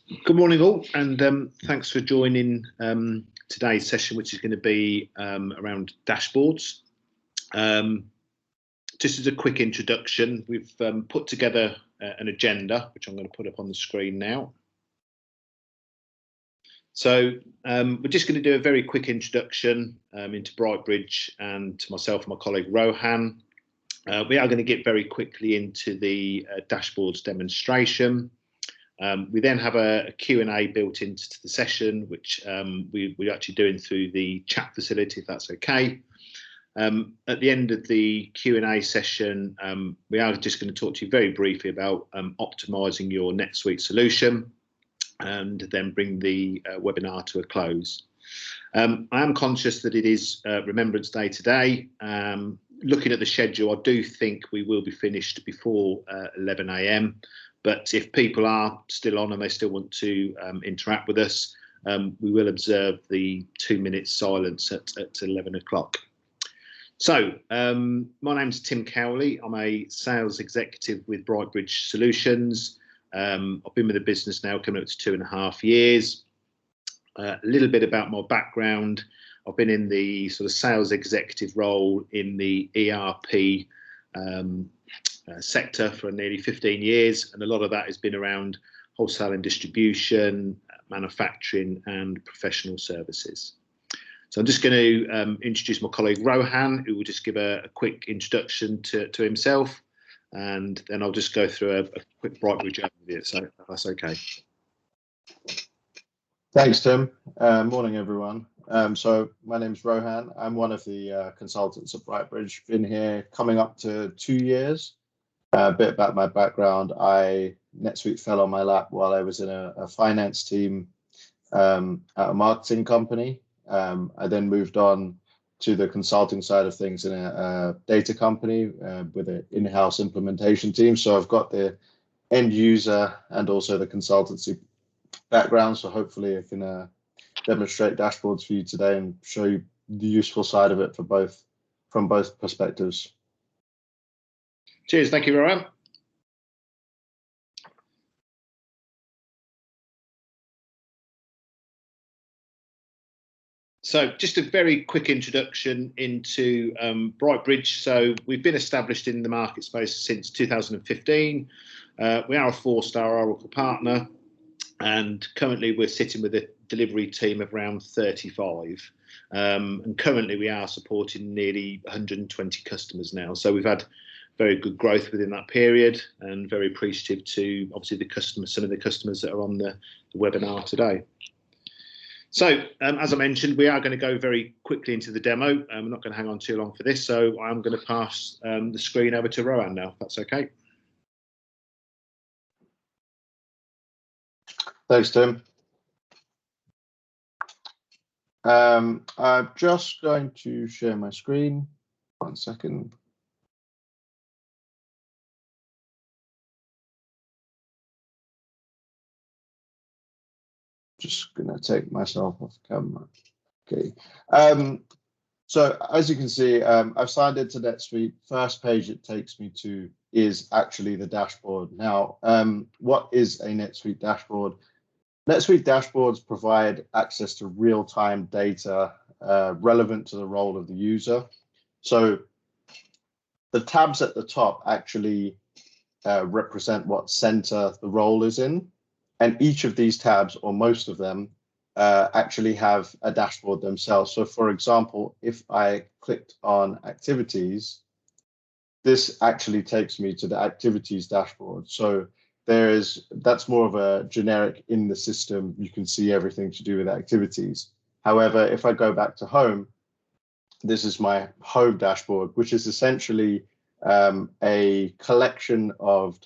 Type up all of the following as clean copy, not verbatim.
Good morning all, and thanks for joining today's session, which is going to be around dashboards. Just as a quick introduction, we've put together an agenda, which I'm going to put up on the screen now. So we're just going to do a very quick introduction into BrightBridge and to myself and my colleague Rohan. We are going to get very quickly into the dashboards demonstration. We then have a Q&A built into the session, which we're actually doing through the chat facility, if that's okay. At the end of the Q&A session, we are just going to talk to you very briefly about optimising your NetSuite solution and then bring the webinar to a close. I am conscious that it is Remembrance Day today. Looking at the schedule, I do think we will be finished before 11 AM. But if people are still on and they still want to interact with us, we will observe the 2 minutes silence at 11 o'clock. So my name's Tim Cowley. I'm a sales executive with BrightBridge Solutions. I've been with the business now coming up to 2.5 years. A little bit about my background. I've been in the sort of sales executive role in the ERP sector for nearly 15 years, and a lot of that has been around wholesale and distribution, manufacturing and professional services. So I'm just going to introduce my colleague Rohan, who will just give a quick introduction to himself, and then I'll just go through a quick BrightBridge overview, so if that's okay. Thanks, Tim. Morning, everyone. So my name's Rohan. I'm one of the consultants at BrightBridge. Been here coming up to 2 years. A bit about my background. NetSuite fell on my lap while I was in a finance team at a marketing company. I then moved on to the consulting side of things in a data company with an in-house implementation team. So I've got the end user and also the consultancy background. So hopefully I can demonstrate dashboards for you today and show you the useful side of it from both perspectives. Cheers, thank you, Rohan. So just a very quick introduction into BrightBridge. So we've been established in the market space since 2015. We are a 4-star Oracle partner, and currently we're sitting with a delivery team of around 35. And currently we are supporting nearly 120 customers now. So we've had very good growth within that period, and very appreciative to obviously the customers, some of the customers that are on the webinar today. So as I mentioned, we are going to go very quickly into the demo. We're not going to hang on too long for this, so I'm going to pass the screen over to Rohan now, if that's okay. Thanks, Tim. I'm just going to share my screen. 1 second. Just gonna take myself off camera. Okay. So as you can see, I've signed into NetSuite. First page it takes me to is actually the dashboard. Now, what is a NetSuite dashboard? NetSuite dashboards provide access to real-time data relevant to the role of the user. So the tabs at the top actually represent what center the role is in. And each of these tabs, or most of them, actually have a dashboard themselves. So for example, if I clicked on activities, this actually takes me to the activities dashboard. So that's more of a generic in the system. You can see everything to do with activities. However, if I go back to home, this is my home dashboard, which is essentially a collection of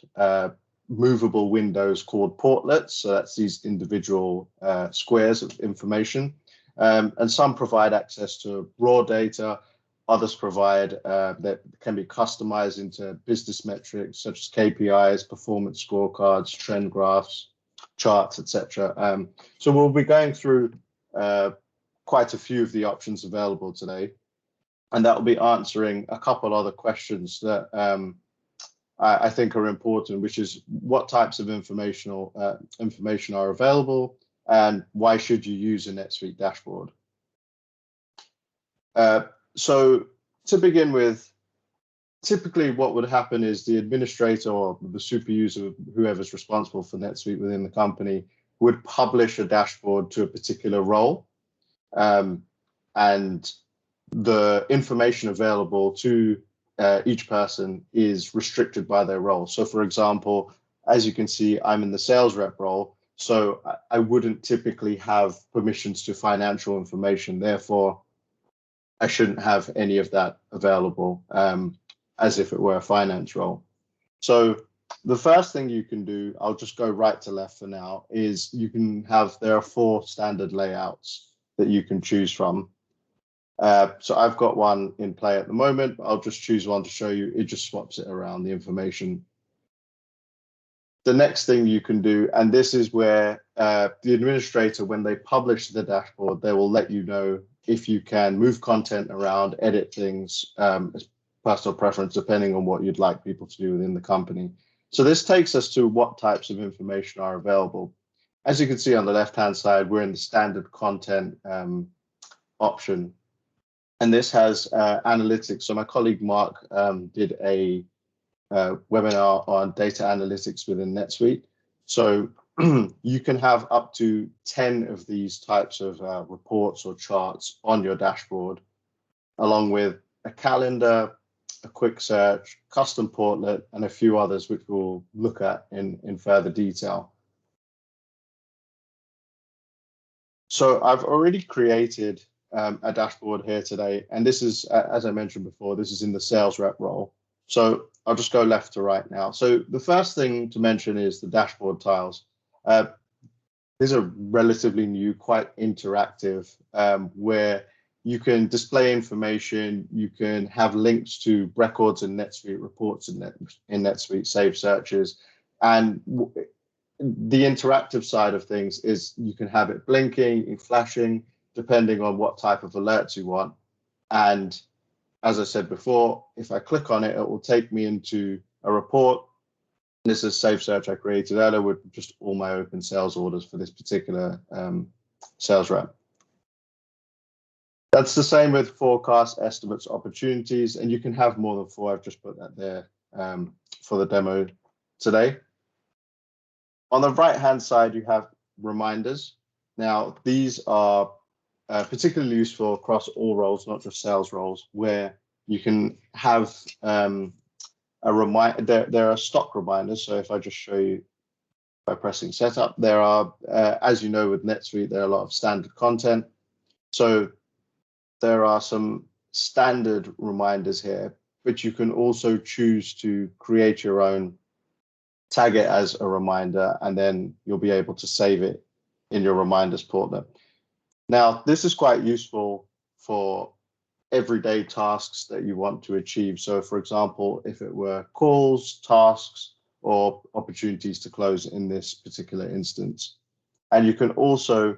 movable windows called portlets. So that's these individual squares of information. And some provide access to raw data. Others provide that can be customized into business metrics such as KPIs, performance scorecards, trend graphs, charts, etc. So we'll be going through quite a few of the options available today, and that will be answering a couple other questions that I think are important, which is what types of information are available and why should you use a NetSuite dashboard. So to begin with, typically what would happen is the administrator or the super user, whoever's responsible for NetSuite within the company, would publish a dashboard to a particular role. And the information available to each person is restricted by their role. So for example, as you can see, I'm in the sales rep role, so I wouldn't typically have permissions to financial information. Therefore, I shouldn't have any of that available as if it were a finance role. So the first thing you can do, I'll just go right to left for now, is there are 4 standard layouts that you can choose from. So I've got one in play at the moment, but I'll just choose one to show you. It just swaps it around the information. The next thing you can do, and this is where the administrator, when they publish the dashboard, they will let you know if you can move content around, edit things as personal preference, depending on what you'd like people to do within the company. So this takes us to what types of information are available. As you can see on the left-hand side, we're in the standard content option. And this has analytics. So my colleague Mark did a webinar on data analytics within NetSuite. So you can have up to 10 of these types of reports or charts on your dashboard, along with a calendar, a quick search, custom portlet, and a few others, which we'll look at in further detail. So I've already created a dashboard here today, and this is, as I mentioned before, this is in the sales rep role. So I'll just go left to right now. So the first thing to mention is the dashboard tiles. These are relatively new, quite interactive, where you can display information, you can have links to records in NetSuite, reports in NetSuite, save searches, and the interactive side of things is you can have it blinking and flashing, depending on what type of alerts you want. And as I said before, if I click on it, it will take me into a report. This is Save Search I created earlier with just all my open sales orders for this particular sales rep. That's the same with forecast, estimates, opportunities, and you can have more than 4. I've just put that there for the demo today. On the right-hand side, you have reminders. Now, these are particularly useful across all roles, not just sales roles, where you can have a reminder. There are stock reminders. So if I just show you by pressing setup, there are, as you know, with NetSuite, there are a lot of standard content. So there are some standard reminders here, but you can also choose to create your own, tag it as a reminder, and then you'll be able to save it in your reminders portlet. Now, this is quite useful for everyday tasks that you want to achieve. So for example, if it were calls, tasks, or opportunities to close in this particular instance. And you can also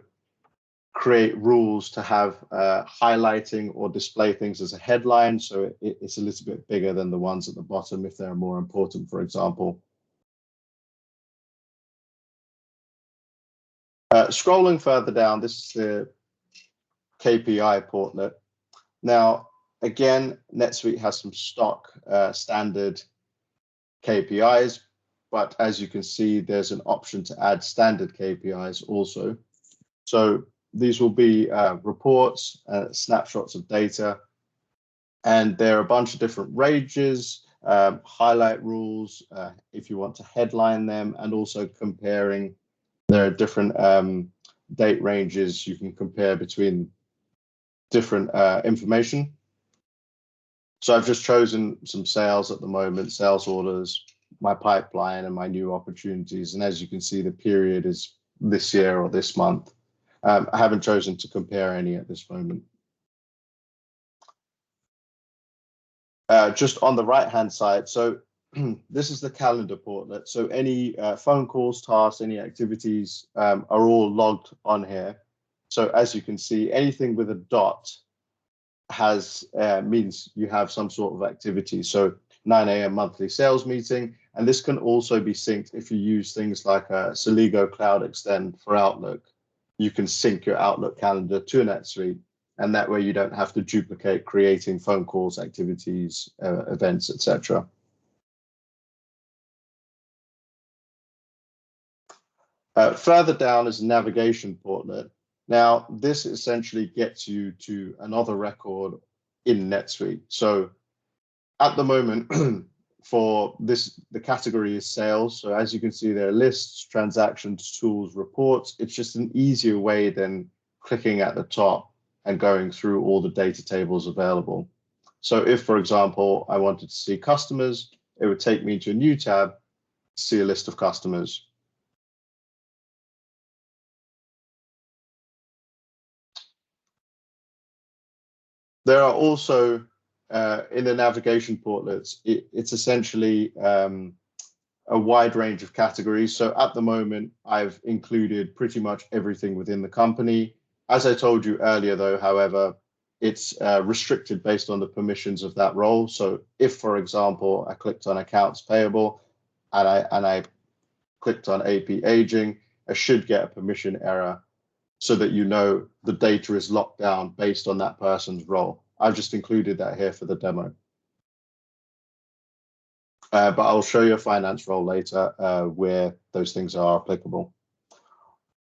create rules to have highlighting or display things as a headline. So it's a little bit bigger than the ones at the bottom if they're more important, for example. Scrolling further down, this is the KPI portlet. Now, again, NetSuite has some stock standard KPIs, but as you can see, there's an option to add standard KPIs also. So these will be reports, snapshots of data, and there are a bunch of different ranges, highlight rules, if you want to headline them, and also comparing. There are different date ranges you can compare between different information. So I've just chosen some sales at the moment, sales orders, my pipeline, and my new opportunities. And as you can see, the period is this year or this month. I haven't chosen to compare any at this moment. Just on the right-hand side, so this is the calendar portlet. So any phone calls, tasks, any activities are all logged on here. So as you can see, anything with a dot has means you have some sort of activity. So 9 a.m. monthly sales meeting. And this can also be synced if you use things like a Celigo Cloud Extend for Outlook. You can sync your Outlook calendar to NetSuite, and that way you don't have to duplicate creating phone calls, activities, events, etc. Further down is a navigation portlet. Now, this essentially gets you to another record in NetSuite. So at the moment, for this, the category is sales. So as you can see, there are lists, transactions, tools, reports. It's just an easier way than clicking at the top and going through all the data tables available. So if, for example, I wanted to see customers, it would take me to a new tab to see a list of customers. There are also, in the navigation portlets, it's essentially a wide range of categories. So at the moment, I've included pretty much everything within the company. As I told you earlier, though, however, it's restricted based on the permissions of that role. So if, for example, I clicked on accounts payable and I clicked on AP aging, I should get a permission error so that you know the data is locked down based on that person's role. I've just included that here for the demo. But I'll show you a finance role later where those things are applicable.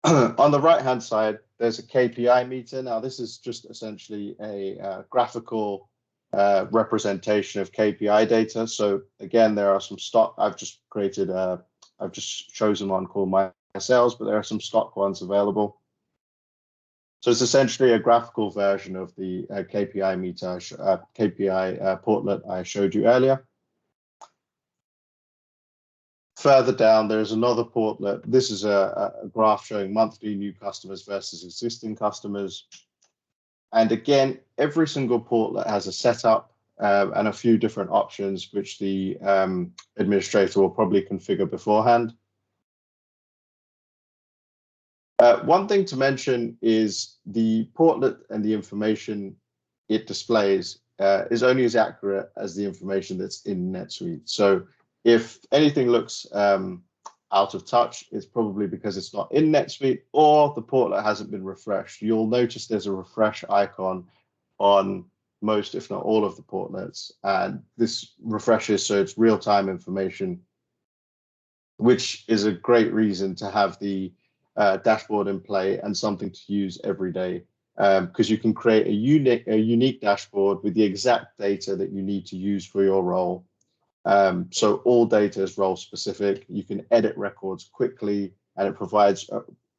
On the right-hand side, there's a KPI meter. Now, this is just essentially a graphical representation of KPI data. So again, there are some stock. I've just chosen one called My Sales, but there are some stock ones available. So it's essentially a graphical version of the KPI meter, KPI portlet I showed you earlier. Further down, there's another portlet. This is a graph showing monthly new customers versus existing customers. And again, every single portlet has a setup and a few different options, which the administrator will probably configure beforehand. One thing to mention is the portlet and the information it displays is only as accurate as the information that's in NetSuite. So if anything looks out of touch, it's probably because it's not in NetSuite or the portlet hasn't been refreshed. You'll notice there's a refresh icon on most, if not all, of the portlets. And this refreshes, so it's real-time information, which is a great reason to have the dashboard in play and something to use every day, because you can create a unique dashboard with the exact data that you need to use for your role. So all data is role specific. You can edit records quickly, and it provides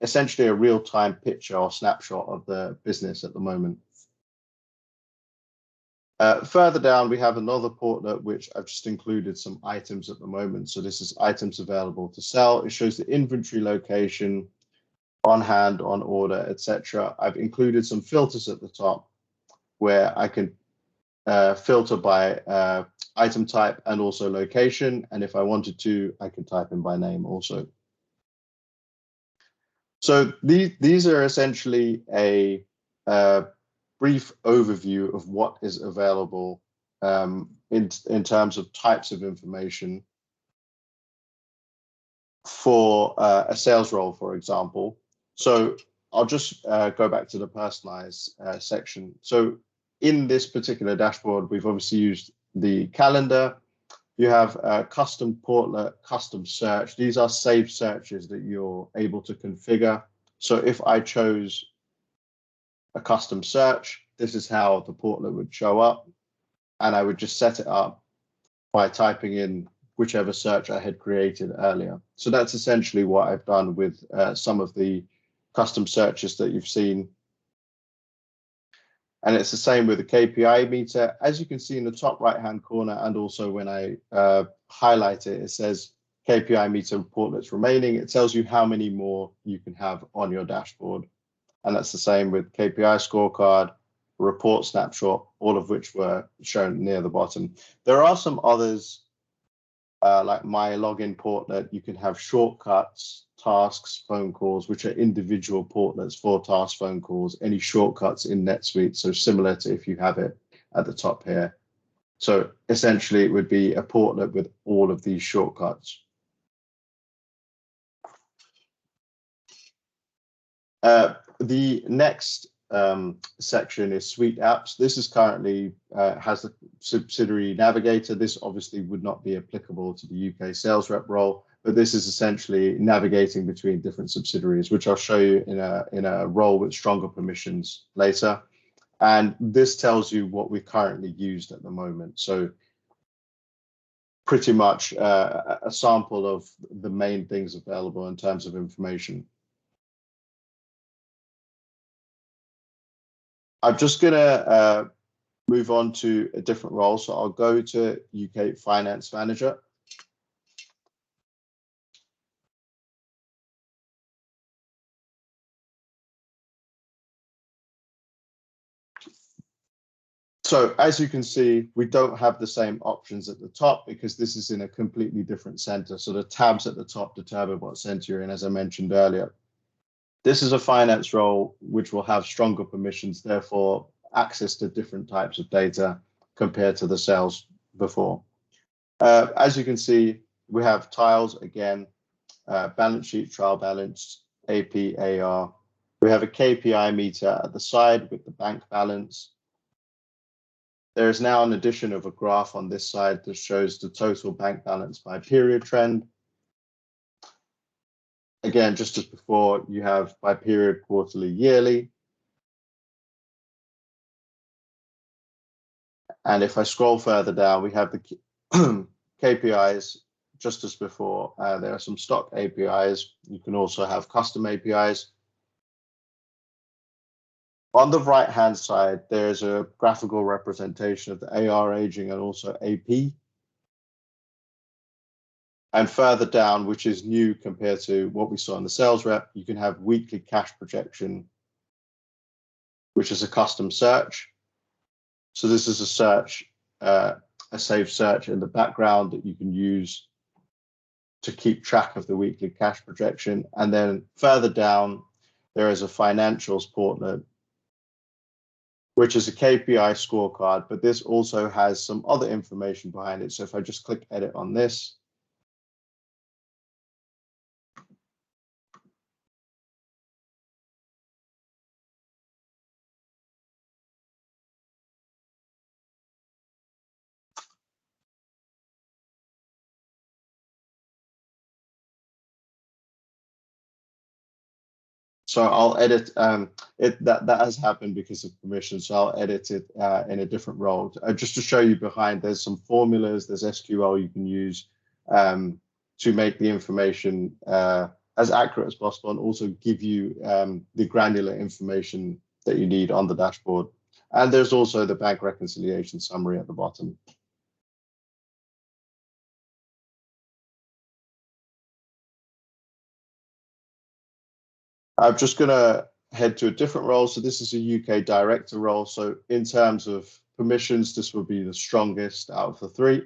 essentially a real-time picture or snapshot of the business at the moment. Further down, we have another portlet, which I've just included some items at the moment. So this is items available to sell. It shows the inventory location, on hand, on order, etc. I've included some filters at the top where I can filter by item type and also location. And if I wanted to, I can type in by name also. So these are essentially a brief overview of what is available in terms of types of information for a sales role, for example. So I'll just go back to the personalized section. So in this particular dashboard, we've obviously used the calendar. You have a custom portlet, custom search. These are saved searches that you're able to configure. So if I chose a custom search, this is how the portlet would show up. And I would just set it up by typing in whichever search I had created earlier. So that's essentially what I've done with some of the custom searches that you've seen. And it's the same with the KPI meter. As you can see in the top right-hand corner, and also when I highlight it, it says KPI meter portlets remaining. It tells you how many more you can have on your dashboard. And that's the same with KPI scorecard, report snapshot, all of which were shown near the bottom. There are some others like my login portlet. You can have shortcuts, tasks, phone calls, which are individual portlets for task phone calls, any shortcuts in NetSuite. So similar to if you have it at the top here. So essentially, it would be a portlet with all of these shortcuts. The next section is Suite Apps. This is currently has a subsidiary navigator. This obviously would not be applicable to the UK sales rep role, but this is essentially navigating between different subsidiaries, which I'll show you in a role with stronger permissions later. And this tells you what we currently used at the moment. So pretty much a sample of the main things available in terms of information. I'm just going to move on to a different role. So I'll go to UK Finance Manager. So as you can see, we don't have the same options at the top because this is in a completely different center. So the tabs at the top determine what center you're in, as I mentioned earlier. This is a finance role which will have stronger permissions, therefore access to different types of data compared to the sales before. As you can see, we have tiles again, balance sheet, trial balance, AP, AR. We have a KPI meter at the side with the bank balance. There is now an addition of a graph on this side that shows the total bank balance by period trend. Again, just as before, you have by period, quarterly, yearly. And if I scroll further down, we have the KPIs just as before. There are some stock APIs. You can also have custom APIs. On the right-hand side, there's a graphical representation of the AR aging and also AP. And further down, which is new compared to what we saw in the sales rep, you can have weekly cash projection, which is a custom search. So this is a search, a saved search in the background that you can use to keep track of the weekly cash projection. And then further down, there is a financials portlet, which is a KPI scorecard, but this also has some other information behind it. So if I just click edit on this, so I'll edit that has happened because of permission. So I'll edit it in a different role. Just to show you behind, there's some formulas, there's SQL you can use to make the information as accurate as possible and also give you the granular information that you need on the dashboard. And there's also the bank reconciliation summary at the bottom. I'm just going to head to a different role. So this is a UK director role. So in terms of permissions, this will be the strongest out of the three.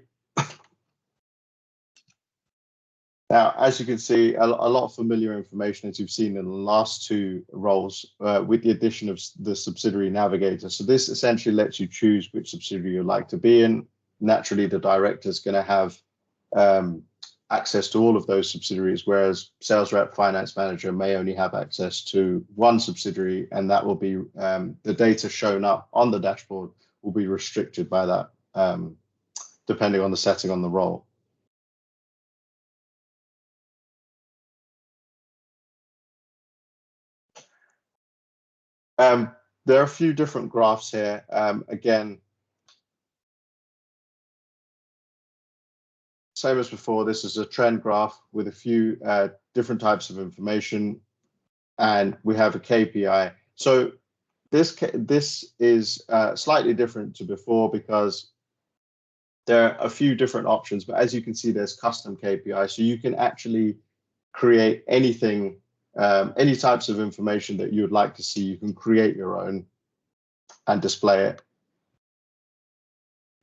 Now, as you can see, a lot of familiar information as you've seen in the last two roles with the addition of the subsidiary navigator. So this essentially lets you choose which subsidiary you'd like to be in. Naturally, the director is going to have access to all of those subsidiaries, whereas sales rep, finance manager may only have access to one subsidiary, and that will be the data shown up on the dashboard will be restricted by that, depending on the setting on the role. There are a few different graphs here. Again, same as before, this is a trend graph with a few different types of information, and we have a KPI. So this is slightly different to before because there are a few different options, but as you can see, there's custom KPI. So you can actually create anything, any types of information that you would like to see. You can create your own and display it.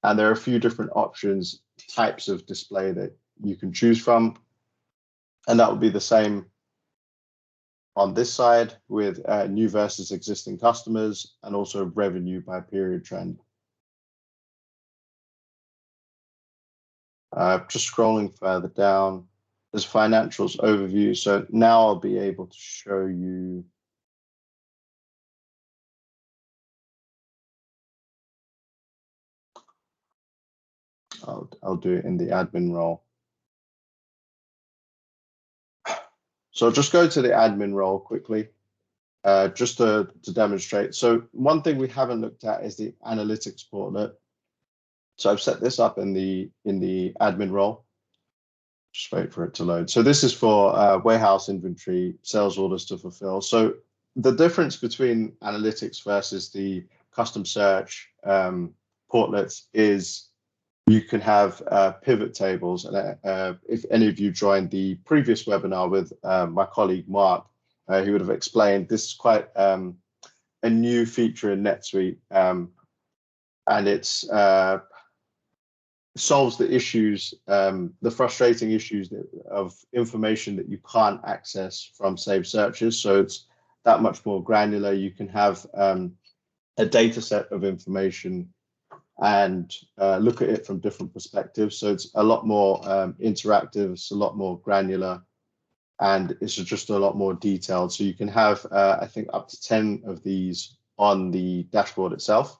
And there are a few different options, types of display that you can choose from. And that will be the same on this side with new versus existing customers and also revenue by period trend. Just scrolling further down, there's financials overview. So now I'll be able to show you I'll do it in the admin role. So I'll just go to the admin role quickly, just to demonstrate. So one thing we haven't looked at is the analytics portlet. So I've set this up in the admin role. Just wait for it to load. So this is for warehouse inventory, sales orders to fulfill. So the difference between analytics versus the custom search portlets is you can have pivot tables. And if any of you joined the previous webinar with my colleague Mark, he would have explained this is quite a new feature in NetSuite, and it's solves the issues, the frustrating issues of information that you can't access from saved searches. So it's that much more granular. You can have a data set of information and look at it from different perspectives. So it's a lot more interactive, it's a lot more granular, and it's just a lot more detailed. So you can have, I think, up to 10 of these on the dashboard itself.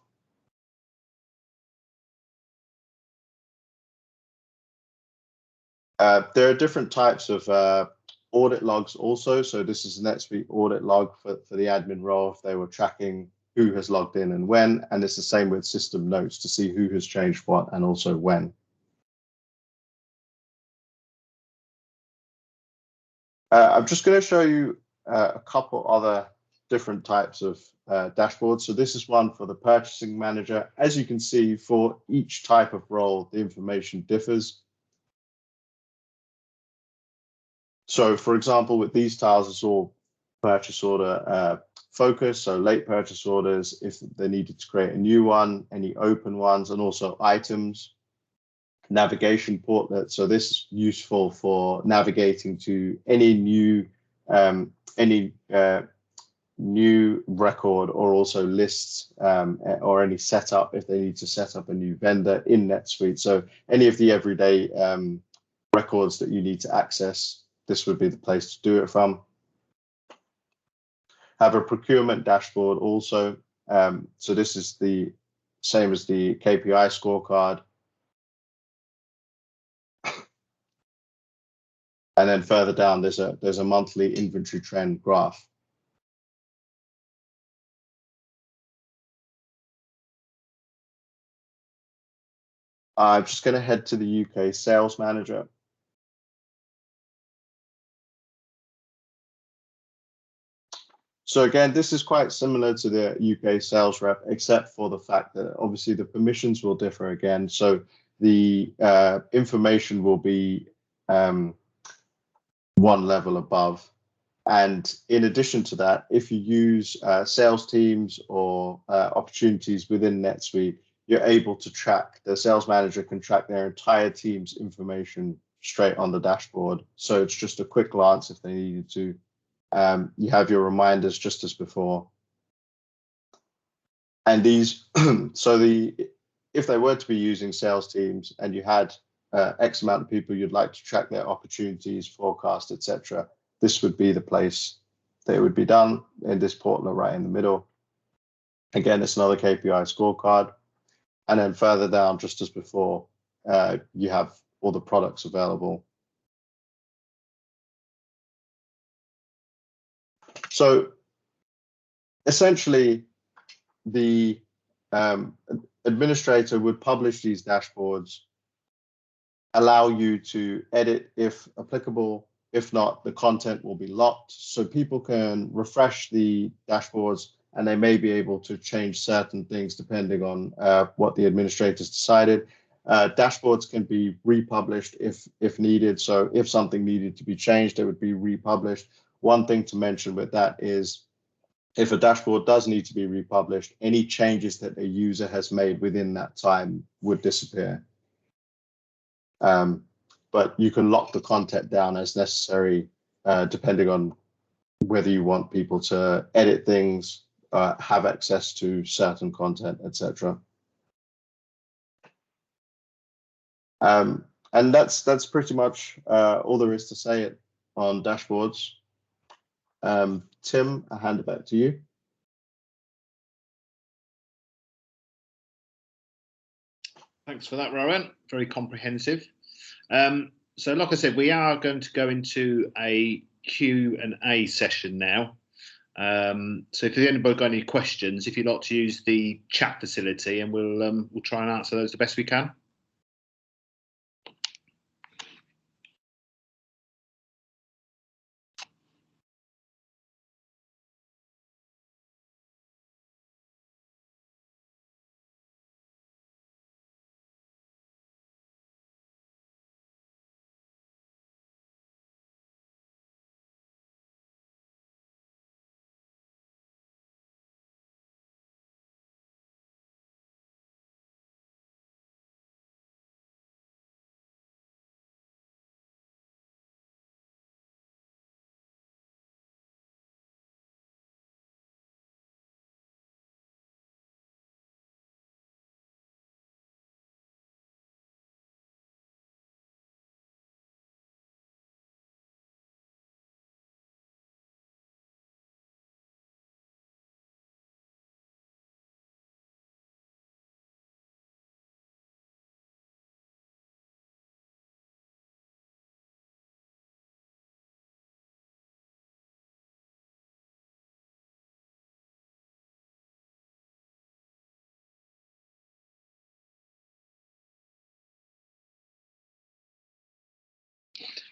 There are different types of audit logs also. So this is a NetSuite audit log for the admin role if they were tracking who has logged in and when, and it's the same with system notes to see who has changed what and also when. I'm just going to show you a couple other different types of dashboards. So this is one for the purchasing manager. As you can see, for each type of role, the information differs. So for example, with these tiles, it's all purchase order focus, so late purchase orders, if they needed to create a new one, any open ones, and also items. Navigation portlet, so this is useful for navigating to any new new record, or also lists, or any setup if they need to set up a new vendor in NetSuite. So any of the everyday records that you need to access, this would be the place to do it from. Have a procurement dashboard also. So this is the same as the KPI scorecard. And then further down, there's a monthly inventory trend graph. I'm just going to head to the UK sales manager. So again, this is quite similar to the UK sales rep, except for the fact that obviously the permissions will differ again. So the information will be one level above. And in addition to that, if you use sales teams or opportunities within NetSuite, you're able to track, the sales manager can track their entire team's information straight on the dashboard. So it's just a quick glance if they needed to. You have your reminders just as before. And these, so if they were to be using sales teams and you had X amount of people you'd like to track their opportunities, forecast, etc., this would be the place that it would be done, in this portal right in the middle. Again, it's another KPI scorecard. And then further down, just as before, you have all the products available. So essentially, the administrator would publish these dashboards, allow you to edit if applicable. If not, the content will be locked, so people can refresh the dashboards and they may be able to change certain things depending on what the administrators decided. Dashboards can be republished if needed. So if something needed to be changed, it would be republished. One thing to mention with that is, if a dashboard does need to be republished, any changes that a user has made within that time would disappear. But you can lock the content down as necessary, depending on whether you want people to edit things, have access to certain content, etc. And that's pretty much all there is to say on dashboards. Tim, I hand it back to you. Thanks for that, Rohan. Very comprehensive. So like I said, we are going to go into a Q&A session now. So if anybody got any questions, if you'd like to use the chat facility, and we'll try and answer those the best we can.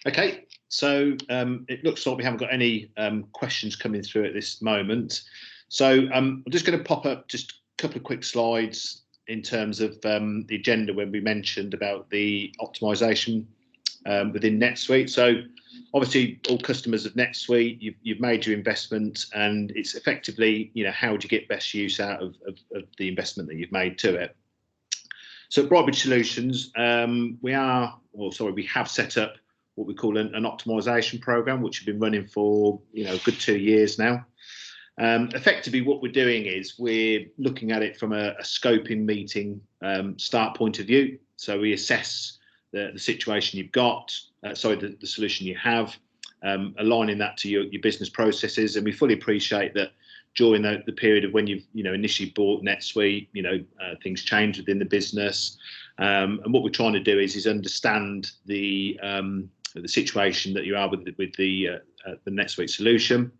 Okay, so it looks like we haven't got any questions coming through at this moment. So I'm just going to pop up just a couple of quick slides in terms of the agenda when we mentioned about the optimization within NetSuite. So obviously all customers of NetSuite, you've made your investment, and it's effectively, how do you get best use out of the investment that you've made to it. So at BrightBridge Solutions, we have set up what we call an optimization program, which has been running for a good 2 years now. Effectively, what we're doing is we're looking at it from a scoping meeting start point of view. So we assess the situation you've got, the solution you have, aligning that to your business processes, and we fully appreciate that during the period of when you've initially bought NetSuite, things change within the business, and what we're trying to do is understand the situation that you are with the NetSuite solution.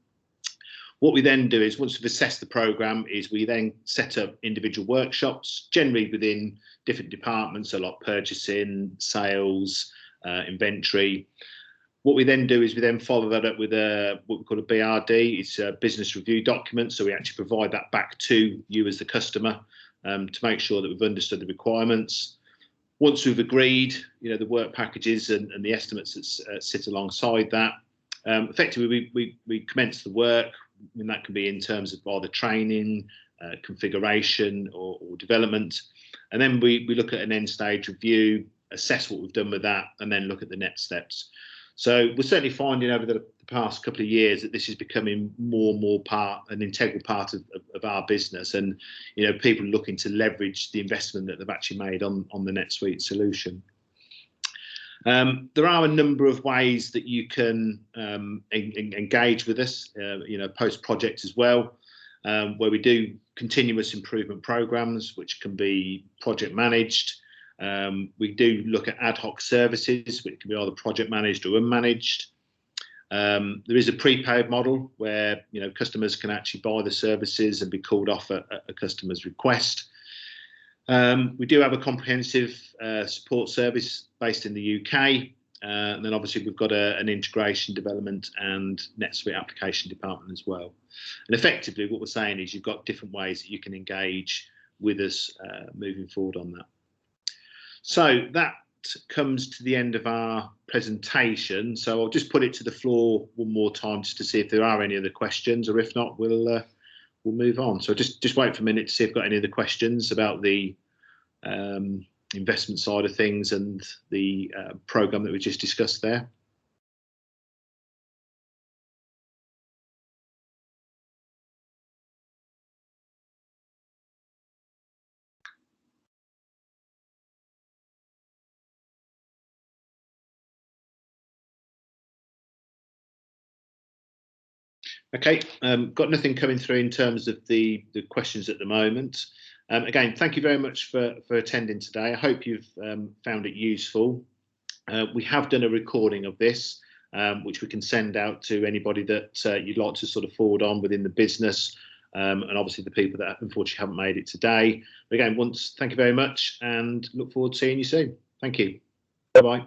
What we then do is, once we've assessed the program, is we then set up individual workshops, generally within different departments, so like purchasing, sales, inventory. What we then do is we then follow that up with what we call a BRD. It's a business review document. So we actually provide that back to you as the customer to make sure that we've understood the requirements. Once we've agreed, the work packages and the estimates that sit alongside that, effectively we commence the work, and that can be in terms of either training, configuration, or development. And then we look at an end stage review, assess what we've done with that, and then look at the next steps. So we're certainly finding over the past couple of years that this is becoming more and more an integral part of our business, and people looking to leverage the investment that they've actually made on the NetSuite solution. There are a number of ways that you can engage with us, post-project as well, where we do continuous improvement programs, which can be project managed. We do look at ad hoc services, which can be either project managed or unmanaged. There is a prepaid model where customers can actually buy the services and be called off at a customer's request. We do have a comprehensive support service based in the UK, and then obviously we've got an integration development and NetSuite application department as well. And effectively what we're saying is you've got different ways that you can engage with us moving forward on that. So that comes to the end of our presentation. So I'll just put it to the floor one more time just to see if there are any other questions, or if not, we'll move on. So just wait for a minute to see if I've got any other questions about the investment side of things and the program that we just discussed there. Okay, got nothing coming through in terms of the questions at the moment. Again, thank you very much for attending today. I hope you've found it useful. We have done a recording of this, which we can send out to anybody that you'd like to sort of forward on within the business, and obviously the people that unfortunately haven't made it today. But again, thank you very much, and look forward to seeing you soon. Thank you. Bye-bye.